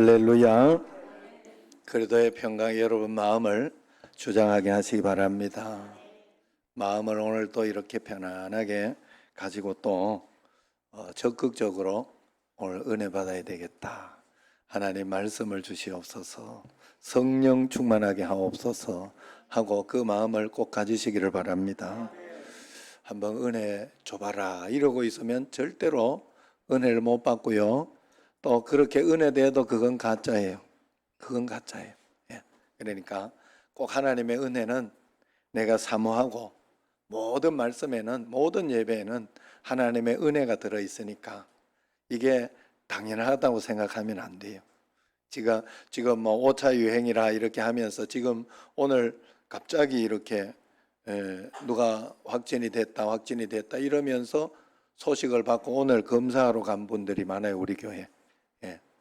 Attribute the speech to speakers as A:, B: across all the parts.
A: 할렐루야. 그리스도의 평강이 여러분 마음을 주장하게 하시기 바랍니다. 마음을 오늘 또 이렇게 편안하게 가지고 또 적극적으로 오늘 은혜 받아야 되겠다. 하나님 말씀을 주시옵소서, 성령 충만하게 하옵소서 하고 그 마음을 꼭 가지시기를 바랍니다. 한번 은혜 줘봐라 이러고 있으면 절대로 은혜를 못 받고요. 또 그렇게 은혜 돼도 그건 가짜예요. 그건 가짜예요. 예. 그러니까 꼭 하나님의 은혜는 내가 사모하고 모든 말씀에는, 모든 예배에는 하나님의 은혜가 들어있으니까 이게 당연하다고 생각하면 안 돼요. 지금 뭐 5차 유행이라 이렇게 하면서 지금 오늘 갑자기 이렇게 누가 확진이 됐다 이러면서 소식을 받고 오늘 검사하러 간 분들이 많아요. 우리 교회.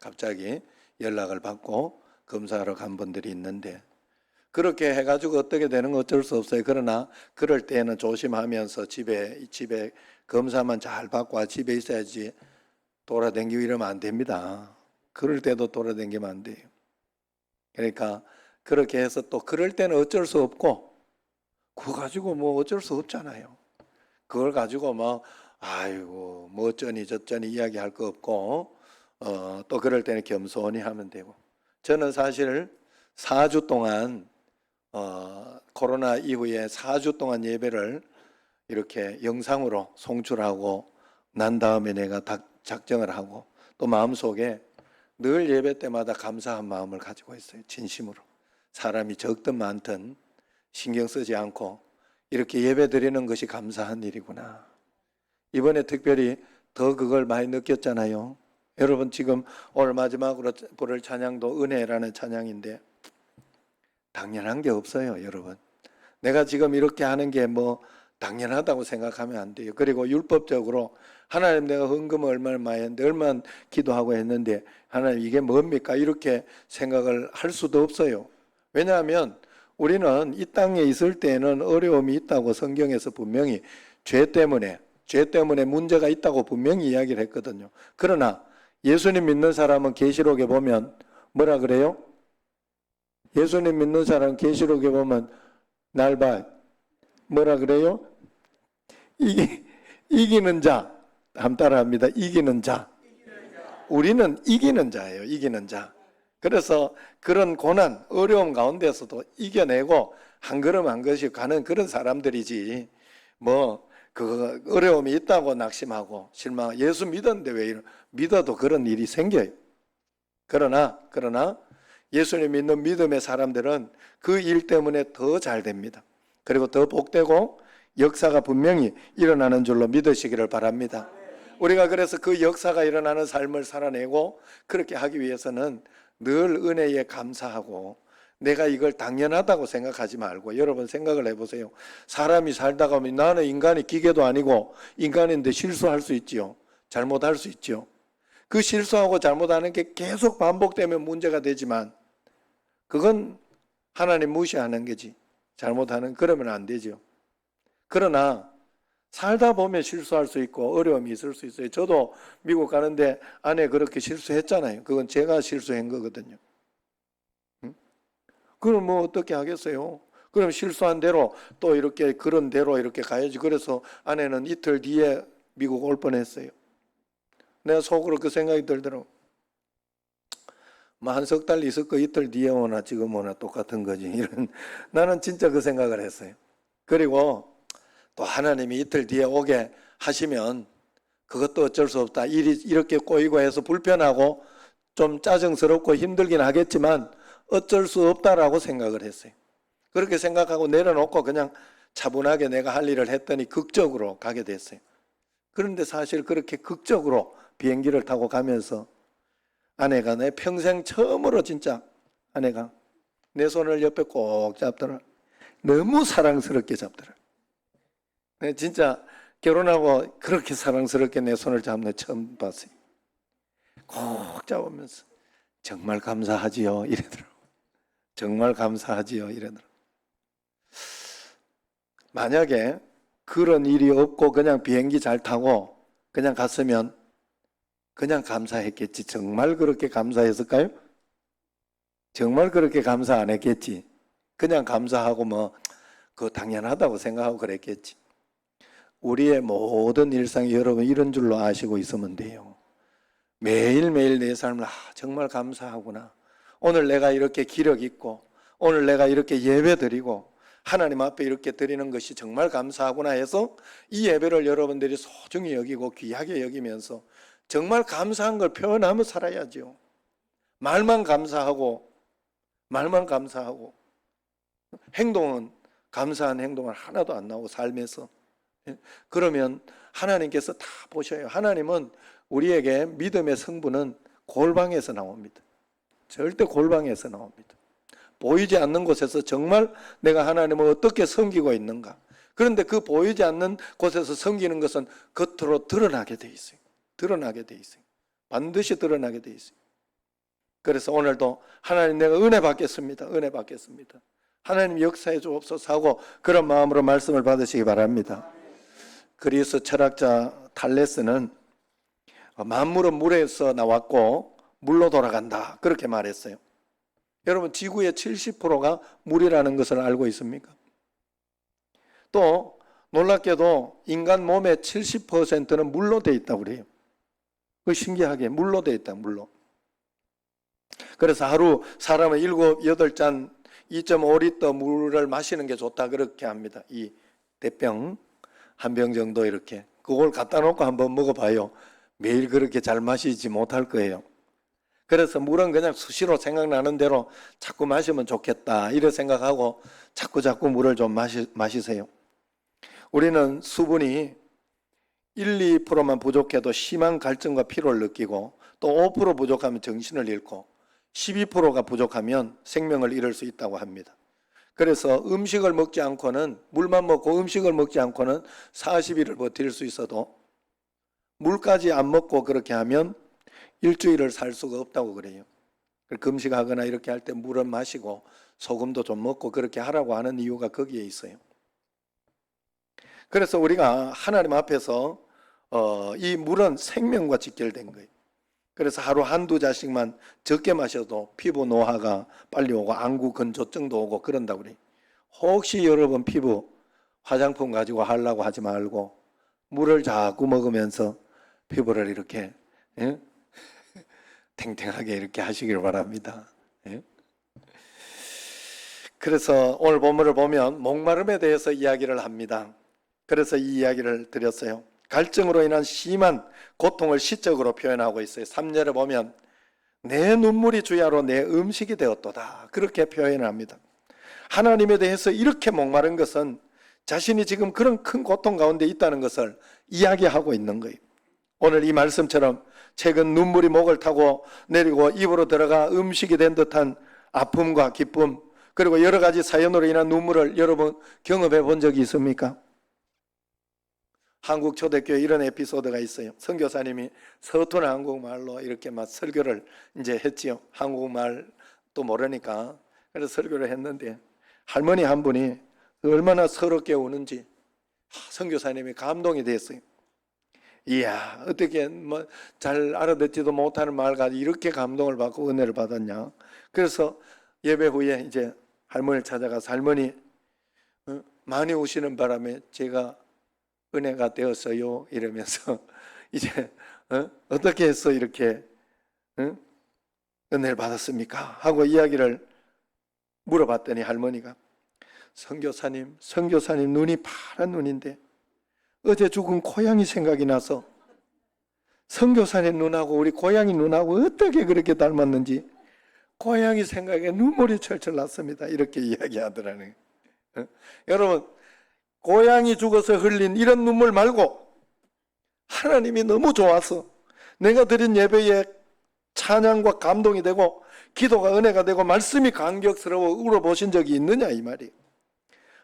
A: 갑자기 연락을 받고 검사하러 간 분들이 있는데 그렇게 해가지고 어떻게 되는 건 어쩔 수 없어요. 그러나 그럴 때는 조심하면서 집에 검사만 잘 받고 집에 있어야지 돌아다니고 이러면 안 됩니다. 그럴 때도 돌아다니면 안 돼요. 그러니까 그렇게 해서 또 그럴 때는 어쩔 수 없고 그거 가지고 뭐 어쩔 수 없잖아요. 그걸 가지고 뭐 아이고 뭐 어쩌니 저쩌니 이야기할 거 없고 또 그럴 때는 겸손히 하면 되고. 저는 사실 4주 동안 코로나 이후에 4주 동안 예배를 이렇게 영상으로 송출하고 난 다음에 내가 작정을 하고 또 마음속에 늘 예배 때마다 감사한 마음을 가지고 있어요. 진심으로. 사람이 적든 많든 신경 쓰지 않고 이렇게 예배 드리는 것이 감사한 일이구나. 이번에 특별히 더 그걸 많이 느꼈잖아요. 여러분 지금 오늘 마지막으로 부를 찬양도 은혜라는 찬양인데 당연한 게 없어요. 여러분 내가 지금 이렇게 하는 게 뭐 당연하다고 생각하면 안 돼요. 그리고 율법적으로 하나님 내가 헌금을 얼마나 많이 했는데 얼마나 기도하고 했는데 하나님 이게 뭡니까 이렇게 생각을 할 수도 없어요. 왜냐하면 우리는 이 땅에 있을 때는 어려움이 있다고 성경에서 분명히 죄 때문에 문제가 있다고 분명히 이야기를 했거든요. 그러나 예수님 믿는 사람은 계시록에 보면 뭐라 그래요? 예수님 믿는 사람은 계시록에 보면 날 봐. 뭐라 그래요? 이기는 자. 한번 따라합니다. 이기는 자. 우리는 이기는 자예요. 이기는 자. 그래서 그런 고난, 어려움 가운데서도 이겨내고 한 걸음 한 걸음씩 가는 그런 사람들이지 뭐 그 어려움이 있다고 낙심하고 실망. 예수 믿었는데 왜 이런 믿어도 그런 일이 생겨요. 그러나 예수님 믿는 믿음의 사람들은 그 일 때문에 더 잘 됩니다. 그리고 더 복되고 역사가 분명히 일어나는 줄로 믿으시기를 바랍니다. 우리가 그래서 그 역사가 일어나는 삶을 살아내고 그렇게 하기 위해서는 늘 은혜에 감사하고 내가 이걸 당연하다고 생각하지 말고 여러분 생각을 해보세요. 사람이 살다가 보면 나는 인간이 기계도 아니고 인간인데 실수할 수 있지요. 잘못할 수 있지요. 그 실수하고 잘못하는 게 계속 반복되면 문제가 되지만 그건 하나님 무시하는 거지. 잘못하는 그러면 안 되죠. 그러나 살다 보면 실수할 수 있고 어려움이 있을 수 있어요. 저도 미국 가는데 아내 그렇게 실수했잖아요. 그건 제가 실수한 거거든요. 그럼 뭐 어떻게 하겠어요? 그럼 실수한 대로 또 이렇게 그런 대로 이렇게 가야지. 그래서 아내는 이틀 뒤에 미국 올 뻔했어요. 내가 속으로 그 생각이 들더라고. 뭐 한 석 달 있을 거 이틀 뒤에 오나 지금 오나 똑같은 거지. 이런 나는 진짜 그 생각을 했어요. 그리고 또 하나님이 이틀 뒤에 오게 하시면 그것도 어쩔 수 없다. 일이 이렇게 꼬이고 해서 불편하고 좀 짜증스럽고 힘들긴 하겠지만 어쩔 수 없다라고 생각을 했어요. 그렇게 생각하고 내려놓고 그냥 차분하게 내가 할 일을 했더니 극적으로 가게 됐어요. 그런데 사실 그렇게 극적으로 비행기를 타고 가면서 아내가 내 평생 처음으로 진짜 아내가 내 손을 옆에 꼭 잡더라. 너무 사랑스럽게 잡더라. 진짜 결혼하고 그렇게 사랑스럽게 내 손을 잡는 거 처음 봤어요. 꼭 잡으면서 정말 감사하지요 이러더라고. 정말 감사하지요 이러더라고. 만약에 그런 일이 없고 그냥 비행기 잘 타고 그냥 갔으면 그냥 감사했겠지. 정말 그렇게 감사했을까요? 정말 그렇게 감사 안 했겠지. 그냥 감사하고 그거 당연하다고 생각하고 그랬겠지. 우리의 모든 일상이 여러분 이런 줄로 아시고 있으면 돼요. 매일매일 내 삶을 정말 감사하구나. 오늘 내가 이렇게 기력 있고 오늘 내가 이렇게 예배 드리고 하나님 앞에 이렇게 드리는 것이 정말 감사하구나 해서 이 예배를 여러분들이 소중히 여기고 귀하게 여기면서 정말 감사한 걸 표현하며 살아야죠. 말만 감사하고 행동은 감사한 행동을 하나도 안 나오고 삶에서 그러면 하나님께서 다 보셔요. 하나님은 우리에게 믿음의 성분은 골방에서 나옵니다. 절대 골방에서 나옵니다. 보이지 않는 곳에서 정말 내가 하나님을 어떻게 섬기고 있는가. 그런데 그 보이지 않는 곳에서 섬기는 것은 겉으로 드러나게 돼 있어요. 드러나게 돼 있어요. 반드시 드러나게 돼 있어요. 그래서 오늘도 하나님 내가 은혜 받겠습니다. 은혜 받겠습니다. 하나님 역사해 주옵소서 하고 그런 마음으로 말씀을 받으시기 바랍니다. 그리스 철학자 탈레스는 만물은 물에서 나왔고 물로 돌아간다 그렇게 말했어요. 여러분 지구의 70%가 물이라는 것을 알고 있습니까? 또 놀랍게도 인간 몸의 70%는 물로 되어 있다고 그래요. 그 신기하게 물로 되어 있다. 물로. 그래서 하루 사람은 7, 8잔 2.5리터 물을 마시는 게 좋다 그렇게 합니다. 이 대병 한 병 정도 이렇게 그걸 갖다 놓고 한번 먹어봐요. 매일 그렇게 잘 마시지 못할 거예요. 그래서 물은 그냥 수시로 생각나는 대로 자꾸 마시면 좋겠다 이렇게 생각하고 자꾸 물을 좀 마시세요. 우리는 수분이 1, 2%만 부족해도 심한 갈증과 피로를 느끼고 또 5% 부족하면 정신을 잃고 12%가 부족하면 생명을 잃을 수 있다고 합니다. 그래서 음식을 먹지 않고는 물만 먹고 음식을 먹지 않고는 40일을 버틸 수 있어도 물까지 안 먹고 그렇게 하면 일주일을 살 수가 없다고 그래요. 금식하거나 이렇게 할 때 물은 마시고 소금도 좀 먹고 그렇게 하라고 하는 이유가 거기에 있어요. 그래서 우리가 하나님 앞에서 이 물은 생명과 직결된 거예요. 그래서 하루 한두 잔씩만 적게 마셔도 피부 노화가 빨리 오고 안구 건조증도 오고 그런다고 그래요. 혹시 여러분 피부 화장품 가지고 하려고 하지 말고 물을 자꾸 먹으면서 피부를 이렇게 탱탱하게 이렇게 하시길 바랍니다. 그래서 오늘 본문을 보면 목마름에 대해서 이야기를 합니다. 그래서 이 이야기를 드렸어요. 갈증으로 인한 심한 고통을 시적으로 표현하고 있어요. 3절에 보면 내 눈물이 주야로 내 음식이 되었도다 그렇게 표현합니다. 하나님에 대해서 이렇게 목마른 것은 자신이 지금 그런 큰 고통 가운데 있다는 것을 이야기하고 있는 거예요. 오늘 이 말씀처럼 최근 눈물이 목을 타고 내리고 입으로 들어가 음식이 된 듯한 아픔과 기쁨 그리고 여러 가지 사연으로 인한 눈물을 여러분 경험해 본 적이 있습니까? 한국 초대교회 이런 에피소드가 있어요. 선교사님이 서툰 한국말로 이렇게 막 설교를 이제 했지요. 한국말도 모르니까. 그래서 설교를 했는데 할머니 한 분이 얼마나 서럽게 우는지 선교사님이 감동이 됐어요. 이야, 어떻게 잘 알아듣지도 못하는 말 가지고 이렇게 감동을 받고 은혜를 받았냐. 그래서 예배 후에 이제 할머니를 찾아가서 할머니 많이 우시는 바람에 제가 은혜가 되었어요 이러면서 이제 어떻게 해서 이렇게 은혜를 받았습니까? 하고 이야기를 물어봤더니 할머니가 선교사님 눈이 파란 눈인데 어제 죽은 고양이 생각이 나서 선교사님 눈하고 우리 고양이 눈하고 어떻게 그렇게 닮았는지 고양이 생각에 눈물이 철철 났습니다. 이렇게 이야기하더라는 거예요. 여러분 고양이 죽어서 흘린 이런 눈물 말고 하나님이 너무 좋아서 내가 드린 예배에 찬양과 감동이 되고 기도가 은혜가 되고 말씀이 감격스러워 울어보신 적이 있느냐 이 말이에요.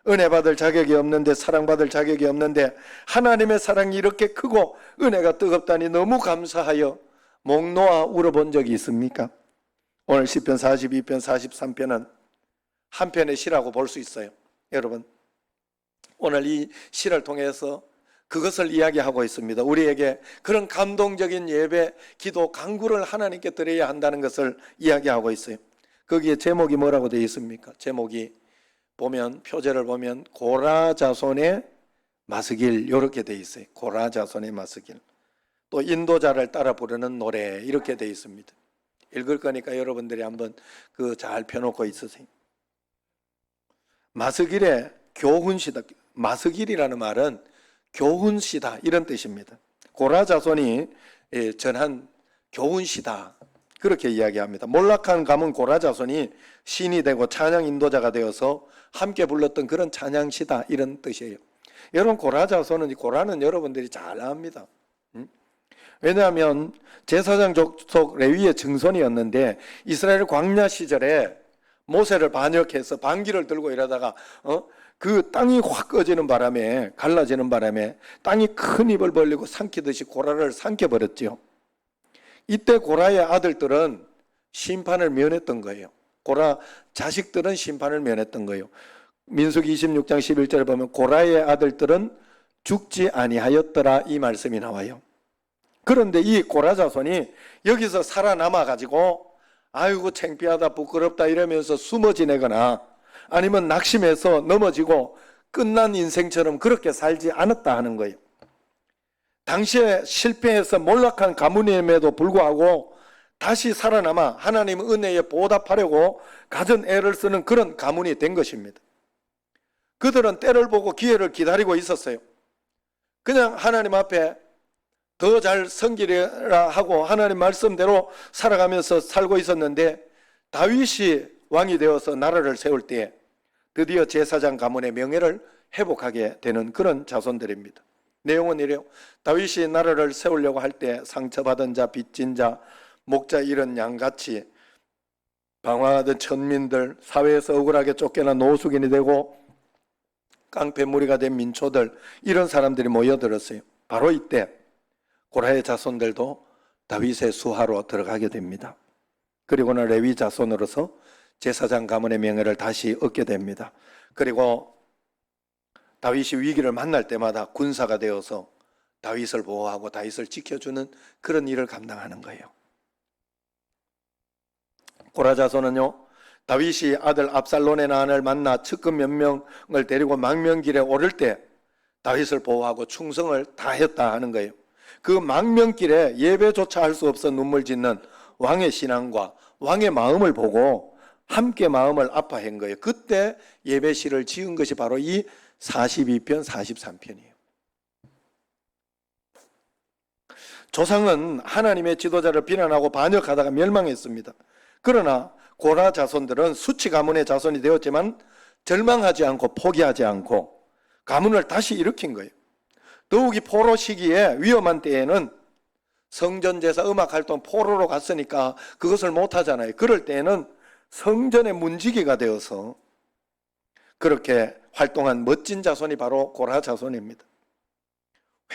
A: 은혜 받을 자격이 없는데 사랑받을 자격이 없는데 하나님의 사랑이 이렇게 크고 은혜가 뜨겁다니 너무 감사하여 목 놓아 울어본 적이 있습니까? 오늘 시편 42편 43편은 한 편의 시라고 볼 수 있어요. 여러분 오늘 이 시를 통해서 그것을 이야기하고 있습니다. 우리에게 그런 감동적인 예배, 기도, 간구를 하나님께 드려야 한다는 것을 이야기하고 있어요. 거기에 제목이 뭐라고 되어 있습니까? 제목이 보면 표제를 보면 고라 자손의 마스길 이렇게 되어 있어요. 고라 자손의 마스길. 또 인도자를 따라 부르는 노래 이렇게 되어 있습니다. 읽을 거니까 여러분들이 한번 그 잘 펴놓고 있으세요. 마스길의 교훈시다. 마스길이라는 말은 교훈시다 이런 뜻입니다. 고라 자손이 전한 교훈시다 그렇게 이야기합니다. 몰락한 가문 고라 자손이 신이 되고 찬양 인도자가 되어서 함께 불렀던 그런 찬양시다 이런 뜻이에요. 여러분 고라 자손은 고라는 여러분들이 잘 압니다. 왜냐하면 제사장 족속 레위의 증손이었는데 이스라엘 광야 시절에 모세를 반역해서 반기를 들고 이러다가 그 땅이 확 꺼지는 바람에 갈라지는 바람에 땅이 큰 입을 벌리고 삼키듯이 고라를 삼켜버렸죠. 이때 고라의 아들들은 심판을 면했던 거예요. 고라 자식들은 심판을 면했던 거예요. 민수기 26장 11절에 보면 고라의 아들들은 죽지 아니하였더라 이 말씀이 나와요. 그런데 이 고라 자손이 여기서 살아남아 가지고 아이고 창피하다 부끄럽다 이러면서 숨어 지내거나 아니면 낙심해서 넘어지고 끝난 인생처럼 그렇게 살지 않았다 하는 거예요. 당시에 실패해서 몰락한 가문임에도 불구하고 다시 살아남아 하나님 은혜에 보답하려고 갖은 애를 쓰는 그런 가문이 된 것입니다. 그들은 때를 보고 기회를 기다리고 있었어요. 그냥 하나님 앞에 더 잘 섬기려 하고 하나님 말씀대로 살아가면서 살고 있었는데 다윗이 왕이 되어서 나라를 세울 때 드디어 제사장 가문의 명예를 회복하게 되는 그런 자손들입니다. 내용은 이래요. 다윗이 나라를 세우려고 할 때 상처받은 자, 빚진 자, 목자 잃은 양같이 방황하던 천민들, 사회에서 억울하게 쫓겨나 노숙인이 되고 깡패무리가 된 민초들 이런 사람들이 모여들었어요. 바로 이때 고라의 자손들도 다윗의 수하로 들어가게 됩니다. 그리고는 레위 자손으로서 제사장 가문의 명예를 다시 얻게 됩니다. 그리고 다윗이 위기를 만날 때마다 군사가 되어서 다윗을 보호하고 다윗을 지켜주는 그런 일을 감당하는 거예요. 고라 자손은요, 다윗이 아들 압살론의 난을 만나 측근 몇 명을 데리고 망명길에 오를 때 다윗을 보호하고 충성을 다했다 하는 거예요. 그 망명길에 예배조차 할 수 없어 눈물 짓는 왕의 신앙과 왕의 마음을 보고 함께 마음을 아파한 거예요. 그때 예배시를 지은 것이 바로 이 42편, 43편이에요. 조상은 하나님의 지도자를 비난하고 반역하다가 멸망했습니다. 그러나 고라 자손들은 수치 가문의 자손이 되었지만 절망하지 않고 포기하지 않고 가문을 다시 일으킨 거예요. 더욱이 포로 시기에 위험한 때에는 성전제사 음악활동 포로로 갔으니까 그것을 못하잖아요. 그럴 때에는 성전의 문지기가 되어서 그렇게 활동한 멋진 자손이 바로 고라 자손입니다.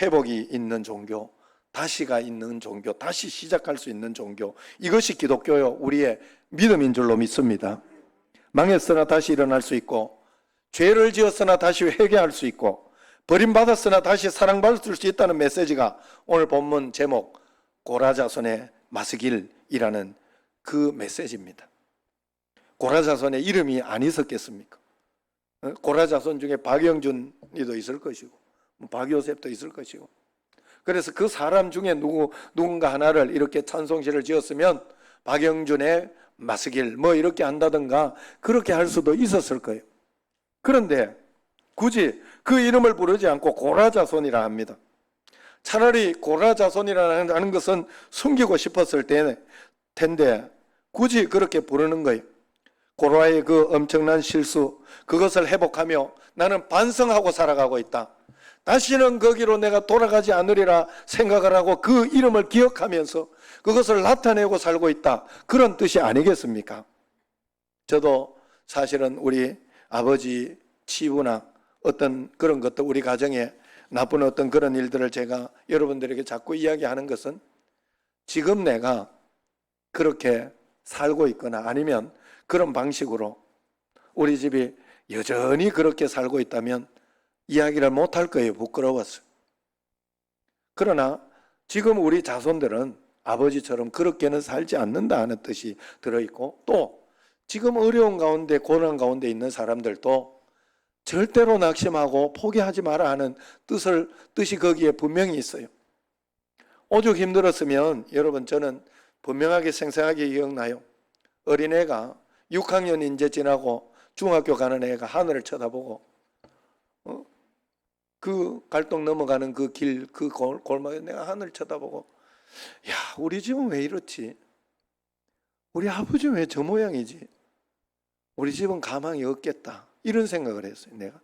A: 회복이 있는 종교, 다시가 있는 종교, 다시 시작할 수 있는 종교, 이것이 기독교요 우리의 믿음인 줄로 믿습니다. 망했으나 다시 일어날 수 있고 죄를 지었으나 다시 회개할 수 있고 버림받았으나 다시 사랑받을 수 있다는 메시지가 오늘 본문 제목 고라 자손의 마스길이라는 그 메시지입니다. 고라 자손의 이름이 안 있었겠습니까? 고라 자손 중에 박영준이도 있을 것이고 박요셉도 있을 것이고 그래서 그 사람 중에 누군가 하나를 이렇게 찬송시를 지었으면 박영준의 마스길 뭐 이렇게 한다든가 그렇게 할 수도 있었을 거예요. 그런데 굳이 그 이름을 부르지 않고 고라 자손이라 합니다. 차라리 고라 자손이라는 것은 숨기고 싶었을 텐데 굳이 그렇게 부르는 거예요. 고라의 그 엄청난 실수, 그것을 회복하며 나는 반성하고 살아가고 있다. 다시는 거기로 내가 돌아가지 않으리라 생각을 하고 그 이름을 기억하면서 그것을 나타내고 살고 있다. 그런 뜻이 아니겠습니까? 저도 사실은 우리 아버지 치부나 어떤 그런 것도 우리 가정에 나쁜 어떤 그런 일들을 제가 여러분들에게 자꾸 이야기하는 것은 지금 내가 그렇게 살고 있거나 아니면 그런 방식으로 우리 집이 여전히 그렇게 살고 있다면 이야기를 못할 거예요. 부끄러워서. 그러나 지금 우리 자손들은 아버지처럼 그렇게는 살지 않는다 하는 뜻이 들어있고 또 지금 어려운 가운데 고난 가운데 있는 사람들도 절대로 낙심하고 포기하지 마라 하는 뜻이 거기에 분명히 있어요. 오죽 힘들었으면 여러분 저는 분명하게 생생하게 기억나요. 어린애가 6학년 이제 지나고 중학교 가는 애가 하늘을 쳐다보고 그 갈동 넘어가는 그 길, 그 골목에 내가 하늘을 쳐다보고 야, 우리 집은 왜 이렇지? 우리 아버지는 왜 저 모양이지? 우리 집은 가망이 없겠다. 이런 생각을 했어요. 내가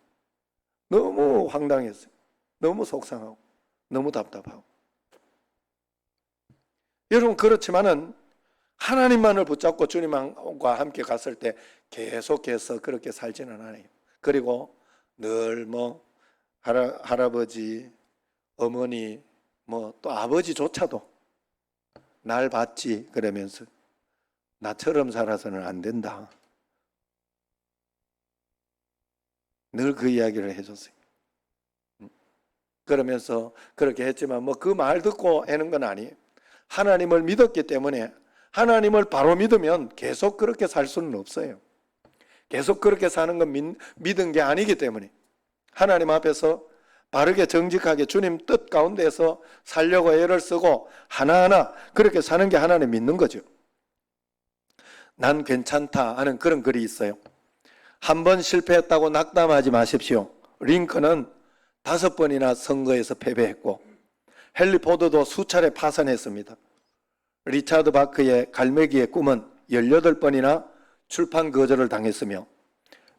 A: 너무 황당했어요. 너무 속상하고 너무 답답하고. 여러분 그렇지만은 하나님만을 붙잡고 주님과 함께 갔을 때 계속해서 그렇게 살지는 않아요. 그리고 늘 할아버지, 어머니, 또 아버지조차도 날 봤지 그러면서 나처럼 살아서는 안 된다. 늘 그 이야기를 해줬어요. 그러면서 그렇게 했지만 그 말 듣고 하는 건 아니에요. 하나님을 믿었기 때문에 하나님을 바로 믿으면 계속 그렇게 살 수는 없어요. 계속 그렇게 사는 건 믿은 게 아니기 때문에 하나님 앞에서 바르게 정직하게 주님 뜻 가운데서 살려고 애를 쓰고 하나하나 그렇게 사는 게 하나님 믿는 거죠. 난 괜찮다 하는 그런 글이 있어요. 한 번 실패했다고 낙담하지 마십시오. 링컨은 5번이나 선거에서 패배했고 헨리 포드도 수차례 파산했습니다. 리차드 바크의 갈매기의 꿈은 18번이나 출판 거절을 당했으며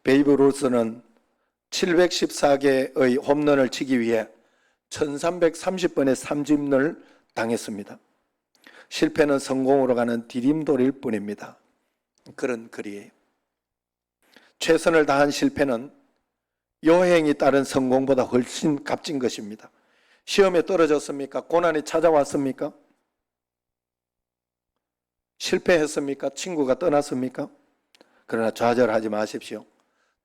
A: 베이브 루스는 714개의 홈런을 치기 위해 1330번의 삼진을 당했습니다. 실패는 성공으로 가는 디딤돌일 뿐입니다. 그런 글이에요. 최선을 다한 실패는 요행이 따른 성공보다 훨씬 값진 것입니다. 시험에 떨어졌습니까? 고난이 찾아왔습니까? 실패했습니까? 친구가 떠났습니까? 그러나 좌절하지 마십시오.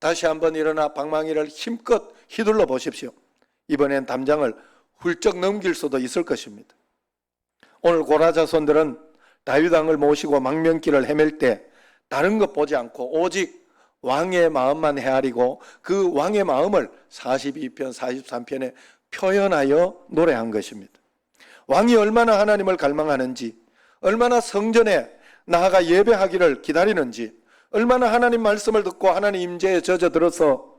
A: 다시 한번 일어나 방망이를 힘껏 휘둘러 보십시오. 이번엔 담장을 훌쩍 넘길 수도 있을 것입니다. 오늘 고라자손들은 다윗 왕을 모시고 망명길을 헤맬 때 다른 것 보지 않고 오직 왕의 마음만 헤아리고 그 왕의 마음을 42편, 43편에 표현하여 노래한 것입니다. 왕이 얼마나 하나님을 갈망하는지, 얼마나 성전에 나아가 예배하기를 기다리는지, 얼마나 하나님 말씀을 듣고 하나님 임재에 젖어들어서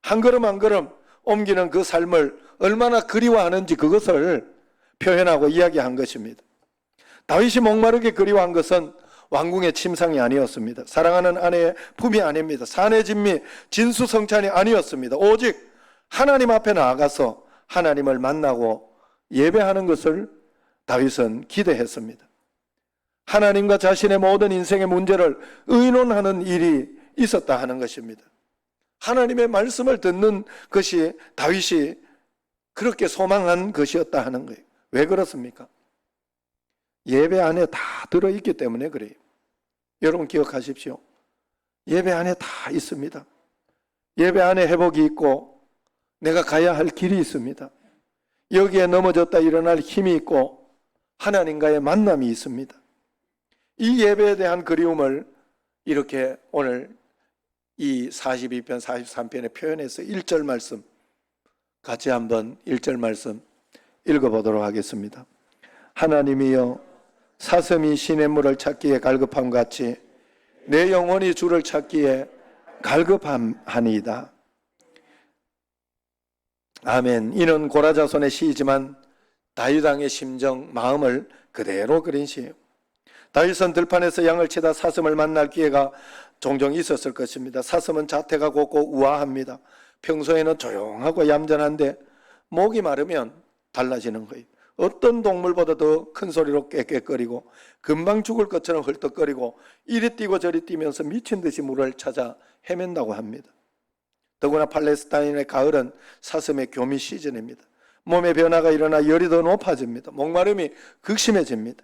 A: 한 걸음 한 걸음 옮기는 그 삶을 얼마나 그리워하는지 그것을 표현하고 이야기한 것입니다. 다윗이 목마르게 그리워한 것은 왕궁의 침상이 아니었습니다. 사랑하는 아내의 품이 아닙니다. 사내 진미 진수성찬이 아니었습니다. 오직 하나님 앞에 나아가서 하나님을 만나고 예배하는 것을 다윗은 기대했습니다. 하나님과 자신의 모든 인생의 문제를 의논하는 일이 있었다 하는 것입니다. 하나님의 말씀을 듣는 것이 다윗이 그렇게 소망한 것이었다 하는 거예요. 왜 그렇습니까? 예배 안에 다 들어있기 때문에 그래요. 여러분 기억하십시오. 예배 안에 다 있습니다. 예배 안에 회복이 있고 내가 가야 할 길이 있습니다. 여기에 넘어졌다 일어날 힘이 있고 하나님과의 만남이 있습니다. 이 예배에 대한 그리움을 이렇게 오늘 이 42편, 43편에 표현해서 1절 말씀 같이 한번 1절 말씀 읽어보도록 하겠습니다. 하나님이여 사슴이 시냇물을 찾기에 갈급함 같이 내 영혼이 주를 찾기에 갈급함하니이다. 아멘. 이는 고라자손의 시이지만 다윗 왕의 심정, 마음을 그대로 그린 시예요. 다윗은 들판에서 양을 치다 사슴을 만날 기회가 종종 있었을 것입니다. 사슴은 자태가 곱고 우아합니다. 평소에는 조용하고 얌전한데 목이 마르면 달라지는 거예요. 어떤 동물보다 더 큰 소리로 꽥꽥거리고 금방 죽을 것처럼 헐떡거리고 이리 뛰고 저리 뛰면서 미친 듯이 물을 찾아 헤맨다고 합니다. 더구나 팔레스타인의 가을은 사슴의 교미 시즌입니다. 몸의 변화가 일어나 열이 더 높아집니다. 목마름이 극심해집니다.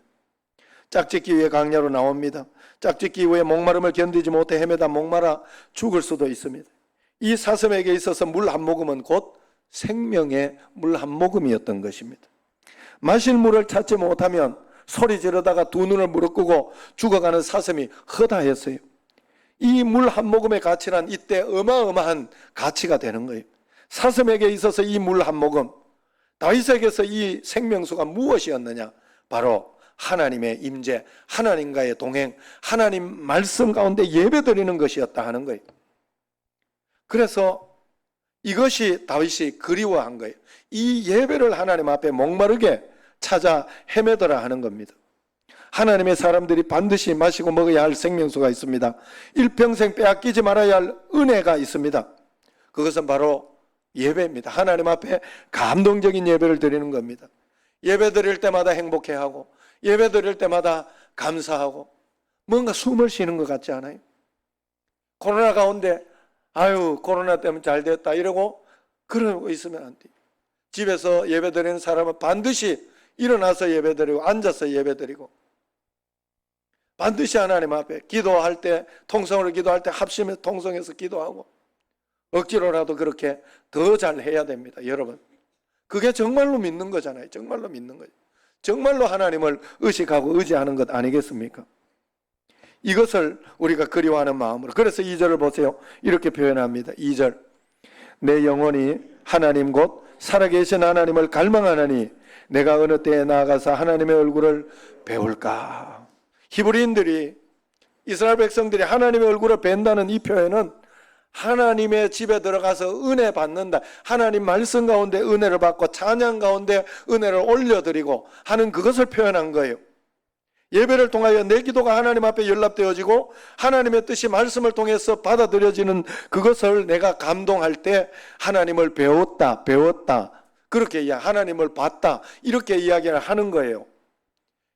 A: 짝짓기 위해 강야로 나옵니다. 짝짓기 이후에 목마름을 견디지 못해 헤매다 목마라 죽을 수도 있습니다. 이 사슴에게 있어서 물 한 모금은 곧 생명의 물 한 모금이었던 것입니다. 마실 물을 찾지 못하면 소리 지르다가 두 눈을 무릅뜨고 죽어가는 사슴이 허다했어요. 이 물 한 모금의 가치란 이때 어마어마한 가치가 되는 거예요. 사슴에게 있어서 이 물 한 모금, 다윗에게서 이 생명수가 무엇이었느냐? 바로 하나님의 임재, 하나님과의 동행, 하나님 말씀 가운데 예배드리는 것이었다 하는 거예요. 그래서 이것이 다윗이 그리워한 거예요. 이 예배를 하나님 앞에 목마르게 찾아 헤매더라 하는 겁니다. 하나님의 사람들이 반드시 마시고 먹어야 할 생명수가 있습니다. 일평생 빼앗기지 말아야 할 은혜가 있습니다. 그것은 바로 예배입니다. 하나님 앞에 감동적인 예배를 드리는 겁니다. 예배 드릴 때마다 행복해하고 예배 드릴 때마다 감사하고 뭔가 숨을 쉬는 것 같지 않아요? 코로나 가운데 아유 코로나 때문에 잘 됐다 이러고 그러고 있으면 안 돼요. 집에서 예배 드리는 사람은 반드시 일어나서 예배 드리고 앉아서 예배 드리고 반드시 하나님 앞에 기도할 때 통성으로 기도할 때 합심해서 통성해서 기도하고 억지로라도 그렇게 더 잘해야 됩니다. 여러분 그게 정말로 믿는 거잖아요. 정말로 믿는 거죠. 정말로 하나님을 의식하고 의지하는 것 아니겠습니까? 이것을 우리가 그리워하는 마음으로. 그래서 2절을 보세요. 이렇게 표현합니다. 2절 내 영혼이 하나님 곧 살아계신 하나님을 갈망하나니 내가 어느 때에 나아가서 하나님의 얼굴을 배울까. 히브리인들이 이스라엘 백성들이 하나님의 얼굴을 뵌다는 이 표현은 하나님의 집에 들어가서 은혜 받는다, 하나님 말씀 가운데 은혜를 받고 찬양 가운데 은혜를 올려드리고 하는 그것을 표현한 거예요. 예배를 통하여 내 기도가 하나님 앞에 연락되어지고 하나님의 뜻이 말씀을 통해서 받아들여지는 그것을 내가 감동할 때 하나님을 배웠다 그렇게 하나님을 봤다 이렇게 이야기를 하는 거예요.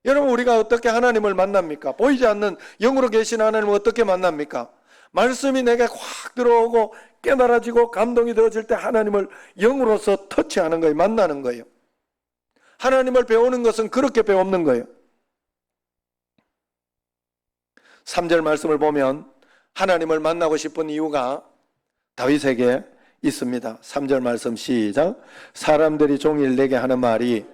A: 여러분 우리가 어떻게 하나님을 만납니까? 보이지 않는 영으로 계신 하나님을 어떻게 만납니까? 말씀이 내게 확 들어오고 깨달아지고 감동이 되어질 때 하나님을 영으로서 터치하는 거예요. 만나는 거예요. 하나님을 배우는 것은 그렇게 배우는 거예요. 3절 말씀을 보면 하나님을 만나고 싶은 이유가 다윗에게 있습니다. 3절 말씀 시작. 사람들이 종일 내게 하는 말이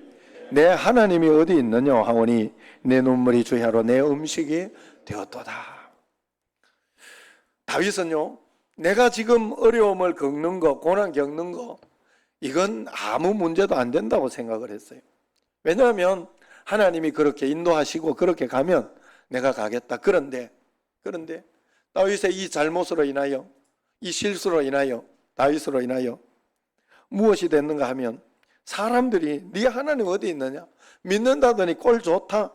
A: 내 하나님이 어디 있느냐 하오니 내 눈물이 주야로 내 음식이 되었도다. 다윗은요 내가 지금 어려움을 겪는 거 고난 겪는 거 이건 아무 문제도 안 된다고 생각을 했어요. 왜냐하면 하나님이 그렇게 인도하시고 그렇게 가면 내가 가겠다. 그런데 다윗의 이 잘못으로 인하여 이 실수로 인하여 다윗으로 인하여 무엇이 됐는가 하면 사람들이 네 하나님 어디 있느냐 믿는다더니 꼴 좋다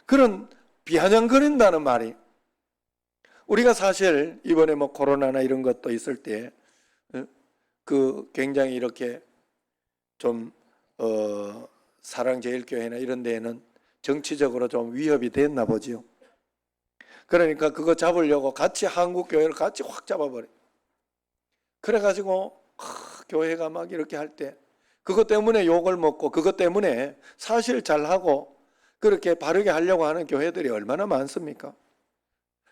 A: 그런 비아냥거린다는 말이 우리가 사실 이번에 코로나나 이런 것도 있을 때 굉장히 이렇게 좀 사랑제일교회나 이런 데에는 정치적으로 좀 위협이 됐나 보지요. 그러니까 그거 잡으려고 같이 한국교회를 같이 확 잡아버려요. 그래가지고 교회가 막 이렇게 할 때 그것 때문에 욕을 먹고 그것 때문에 사실 잘하고 그렇게 바르게 하려고 하는 교회들이 얼마나 많습니까?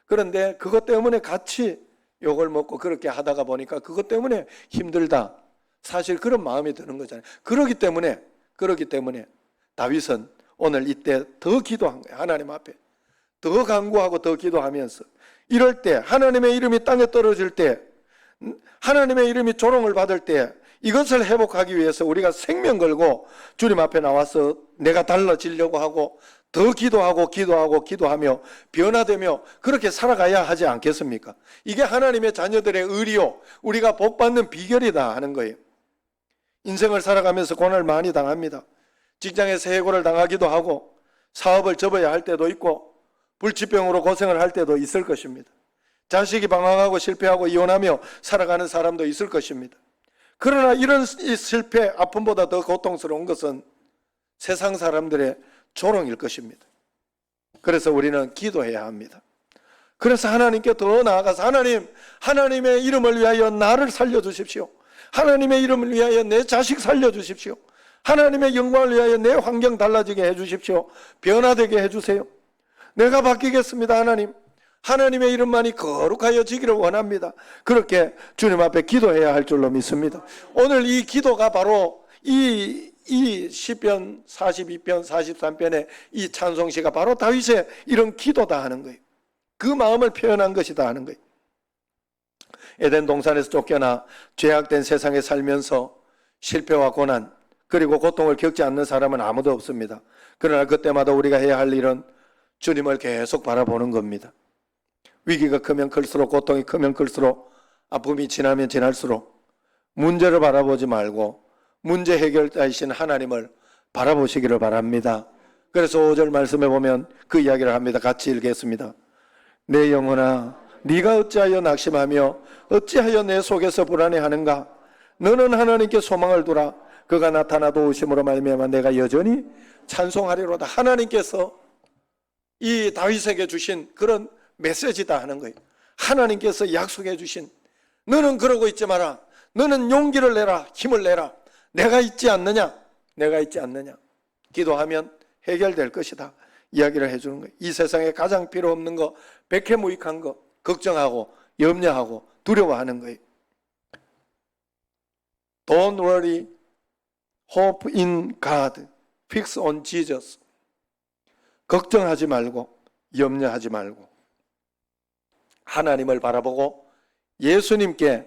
A: 그런데 그것 때문에 같이 욕을 먹고 그렇게 하다가 보니까 그것 때문에 힘들다. 사실 그런 마음이 드는 거잖아요. 그러기 때문에 다윗은 오늘 이때 더 기도한 거예요. 하나님 앞에 더 간구하고 더 기도하면서 이럴 때 하나님의 이름이 땅에 떨어질 때 하나님의 이름이 조롱을 받을 때 이것을 회복하기 위해서 우리가 생명 걸고 주님 앞에 나와서 내가 달라지려고 하고 더 기도하며 변화되며 그렇게 살아가야 하지 않겠습니까? 이게 하나님의 자녀들의 의리요 우리가 복받는 비결이다 하는 거예요. 인생을 살아가면서 고난을 많이 당합니다. 직장에서 해고를 당하기도 하고 사업을 접어야 할 때도 있고 불치병으로 고생을 할 때도 있을 것입니다. 자식이 방황하고 실패하고 이혼하며 살아가는 사람도 있을 것입니다. 그러나 이런 실패, 아픔보다 더 고통스러운 것은 세상 사람들의 조롱일 것입니다. 그래서 우리는 기도해야 합니다. 그래서 하나님께 더 나아가서 하나님의 이름을 위하여 나를 살려주십시오. 하나님의 이름을 위하여 내 자식 살려주십시오. 하나님의 영광을 위하여 내 환경 달라지게 해주십시오. 변화되게 해주세요. 내가 바뀌겠습니다. 하나님의 이름만이 거룩하여지기를 원합니다. 그렇게 주님 앞에 기도해야 할 줄로 믿습니다. 오늘 이 기도가 바로 이 시편 42편 43편의 이 찬송시가 바로 다윗의 이런 기도다 하는 거예요. 그 마음을 표현한 것이다 하는 거예요. 에덴 동산에서 쫓겨나 죄악된 세상에 살면서 실패와 고난 그리고 고통을 겪지 않는 사람은 아무도 없습니다. 그러나 그때마다 우리가 해야 할 일은 주님을 계속 바라보는 겁니다. 위기가 크면 클수록, 고통이 크면 클수록, 아픔이 지나면 지날수록 문제를 바라보지 말고 문제 해결자이신 하나님을 바라보시기를 바랍니다. 그래서 5절 말씀에 보면 그 이야기를 합니다. 같이 읽겠습니다. 내 영혼아, 네가 어찌하여 낙심하며 어찌하여 내 속에서 불안해하는가? 너는 하나님께 소망을 두라. 그가 나타나 도우심으로 말미암아 내가 여전히 찬송하리로다. 하나님께서 이 다윗에게 주신 그런 메시지다 하는 거예요. 하나님께서 약속해 주신, 너는 그러고 있지 마라. 너는 용기를 내라. 힘을 내라. 내가 있지 않느냐? 내가 있지 않느냐? 기도하면 해결될 것이다. 이야기를 해주는 거예요. 이 세상에 가장 필요 없는 거, 백해무익한 거, 걱정하고 염려하고 두려워하는 거예요. Don't worry, hope in God, fix on Jesus. 걱정하지 말고 염려하지 말고 하나님을 바라보고 예수님께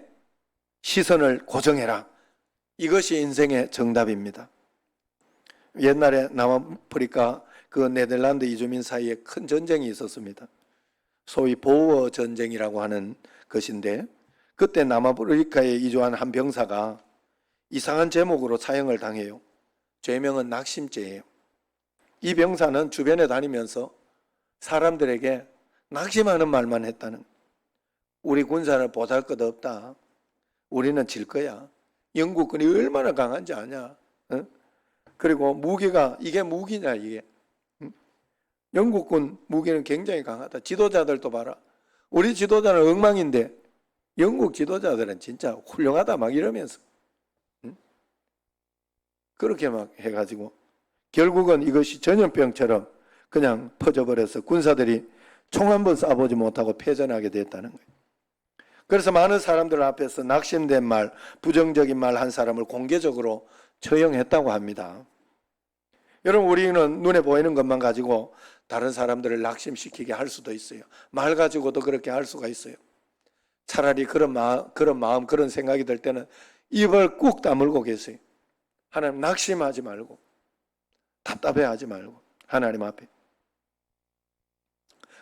A: 시선을 고정해라. 이것이 인생의 정답입니다. 옛날에 남아프리카 그 네덜란드 이주민 사이에 큰 전쟁이 있었습니다. 소위 보어 전쟁이라고 하는 것인데, 그때 남아프리카에 이주한 한 병사가 이상한 제목으로 사형을 당해요. 죄명은 낙심죄예요. 이 병사는 주변에 다니면서 사람들에게 낙심하는 말만 했다는 거예요. 우리 군사는 보잘것없다. 우리는 질 거야. 영국군이 얼마나 강한지 아냐. 어? 그리고 무기가, 이게 무기냐 이게. 영국군 무기는 굉장히 강하다. 지도자들도 봐라. 우리 지도자는 엉망인데 영국 지도자들은 진짜 훌륭하다 막 이러면서 그렇게 막 해가지고 결국은 이것이 전염병처럼 그냥 퍼져버려서 군사들이 총 한 번 쏴보지 못하고 패전하게 됐다는 거예요. 그래서 많은 사람들 앞에서 낙심된 말, 부정적인 말 한 사람을 공개적으로 처형했다고 합니다. 여러분, 우리는 눈에 보이는 것만 가지고 다른 사람들을 낙심시키게 할 수도 있어요. 말 가지고도 그렇게 할 수가 있어요. 차라리 그런 마음, 그런 생각이 들 때는 입을 꾹 다물고 계세요. 하나님, 낙심하지 말고 답답해하지 말고 하나님 앞에.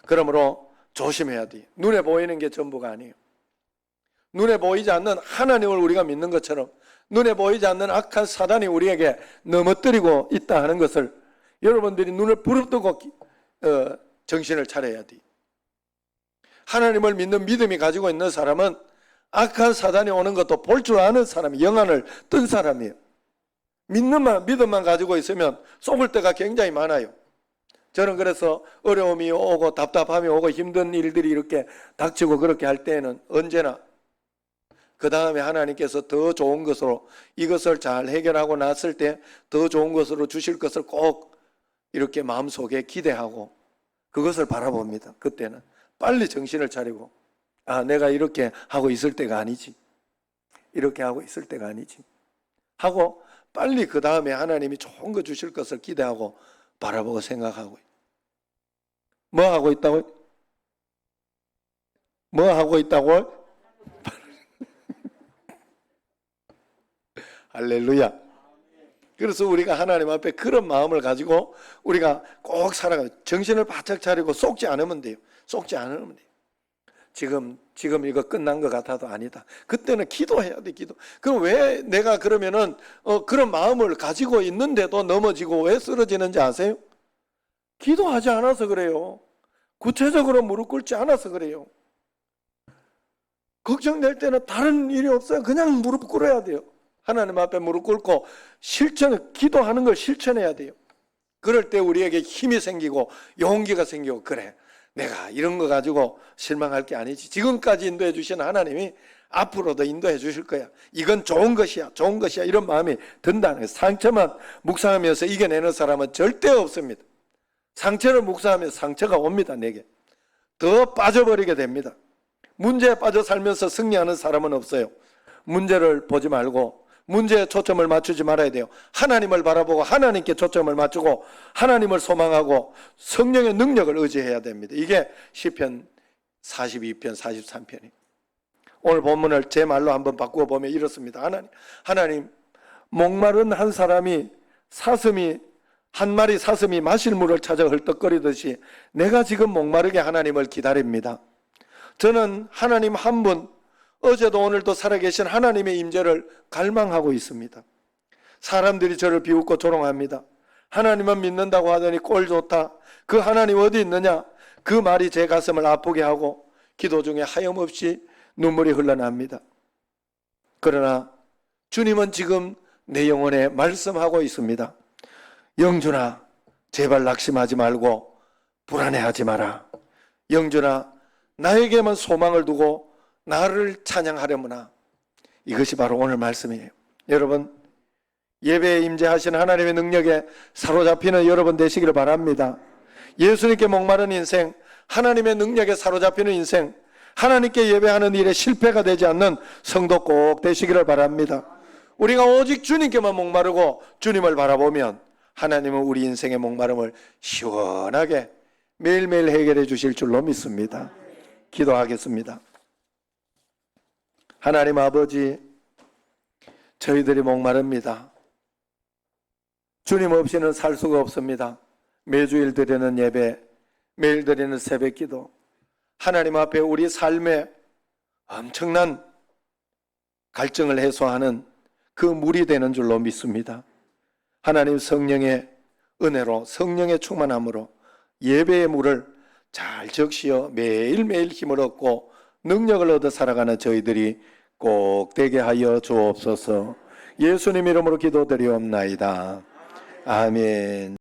A: 그러므로 조심해야 돼요. 눈에 보이는 게 전부가 아니에요. 눈에 보이지 않는 하나님을 우리가 믿는 것처럼 눈에 보이지 않는 악한 사단이 우리에게 넘어뜨리고 있다 하는 것을 여러분들이 눈을 부릅뜨고 정신을 차려야 돼요. 하나님을 믿는 믿음이 가지고 있는 사람은 악한 사단이 오는 것도 볼 줄 아는 사람이, 영안을 뜬 사람이에요. 믿음만 가지고 있으면 속을 때가 굉장히 많아요. 저는 그래서 어려움이 오고 답답함이 오고 힘든 일들이 이렇게 닥치고 그렇게 할 때에는 언제나 그 다음에 하나님께서 더 좋은 것으로 이것을 잘 해결하고 났을 때 더 좋은 것으로 주실 것을 꼭 이렇게 마음속에 기대하고 그것을 바라봅니다. 그때는 빨리 정신을 차리고, 아, 내가 이렇게 하고 있을 때가 아니지, 이렇게 하고 있을 때가 아니지 하고 빨리 그 다음에 하나님이 좋은 거 주실 것을 기대하고 바라보고 생각하고. 뭐 하고 있다고? 뭐 하고 있다고? 할렐루야. 그래서 우리가 하나님 앞에 그런 마음을 가지고 우리가 꼭 살아가요. 정신을 바짝 차리고 속지 않으면 돼요. 속지 않으면 돼요. 지금 이거 끝난 것 같아도 아니다. 그때는 기도해야 돼, 기도. 그럼 왜 내가 그러면은 그런 마음을 가지고 있는데도 넘어지고 왜 쓰러지는지 아세요? 기도하지 않아서 그래요. 구체적으로 무릎 꿇지 않아서 그래요. 걱정될 때는 다른 일이 없어요. 그냥 무릎 꿇어야 돼요. 하나님 앞에 무릎 꿇고 기도하는 걸 실천해야 돼요. 그럴 때 우리에게 힘이 생기고 용기가 생기고, 그래, 내가 이런 거 가지고 실망할 게 아니지. 지금까지 인도해 주신 하나님이 앞으로도 인도해 주실 거야. 이건 좋은 것이야, 좋은 것이야. 이런 마음이 든다는 거예요. 상처만 묵상하면서 이겨내는 사람은 절대 없습니다. 상처를 묵상하면 상처가 옵니다. 내게 더 빠져버리게 됩니다. 문제에 빠져 살면서 승리하는 사람은 없어요. 문제를 보지 말고 문제에 초점을 맞추지 말아야 돼요. 하나님을 바라보고 하나님께 초점을 맞추고 하나님을 소망하고 성령의 능력을 의지해야 됩니다. 이게 시편 42편, 43편이. 오늘 본문을 제 말로 한번 바꾸어 보면 이렇습니다. 하나님, 목마른 한 사람이 한 마리 사슴이 마실 물을 찾아 헐떡거리듯이 내가 지금 목마르게 하나님을 기다립니다. 저는 하나님 한 분, 어제도 오늘도 살아계신 하나님의 임재를 갈망하고 있습니다. 사람들이 저를 비웃고 조롱합니다. 하나님은 믿는다고 하더니 꼴 좋다. 그 하나님 어디 있느냐? 그 말이 제 가슴을 아프게 하고 기도 중에 하염없이 눈물이 흘러납니다. 그러나 주님은 지금 내 영혼에 말씀하고 있습니다. 영준아, 제발 낙심하지 말고 불안해하지 마라. 영준아, 나에게만 소망을 두고 나를 찬양하려무나. 이것이 바로 오늘 말씀이에요. 여러분, 예배에 임재하신 하나님의 능력에 사로잡히는 여러분 되시기를 바랍니다. 예수님께 목마른 인생, 하나님의 능력에 사로잡히는 인생, 하나님께 예배하는 일에 실패가 되지 않는 성도 꼭 되시기를 바랍니다. 우리가 오직 주님께만 목마르고 주님을 바라보면 하나님은 우리 인생의 목마름을 시원하게 매일매일 해결해 주실 줄로 믿습니다. 기도하겠습니다. 하나님 아버지, 저희들이 목마릅니다. 주님 없이는 살 수가 없습니다. 매주일 드리는 예배, 매일 드리는 새벽 기도, 하나님 앞에 우리 삶에 엄청난 갈증을 해소하는 그 물이 되는 줄로 믿습니다. 하나님 성령의 은혜로, 성령의 충만함으로 예배의 물을 잘 적시어 매일매일 힘을 얻고 능력을 얻어 살아가는 저희들이 꼭 되게 하여 주옵소서. 예수님 이름으로 기도드리옵나이다. 아멘.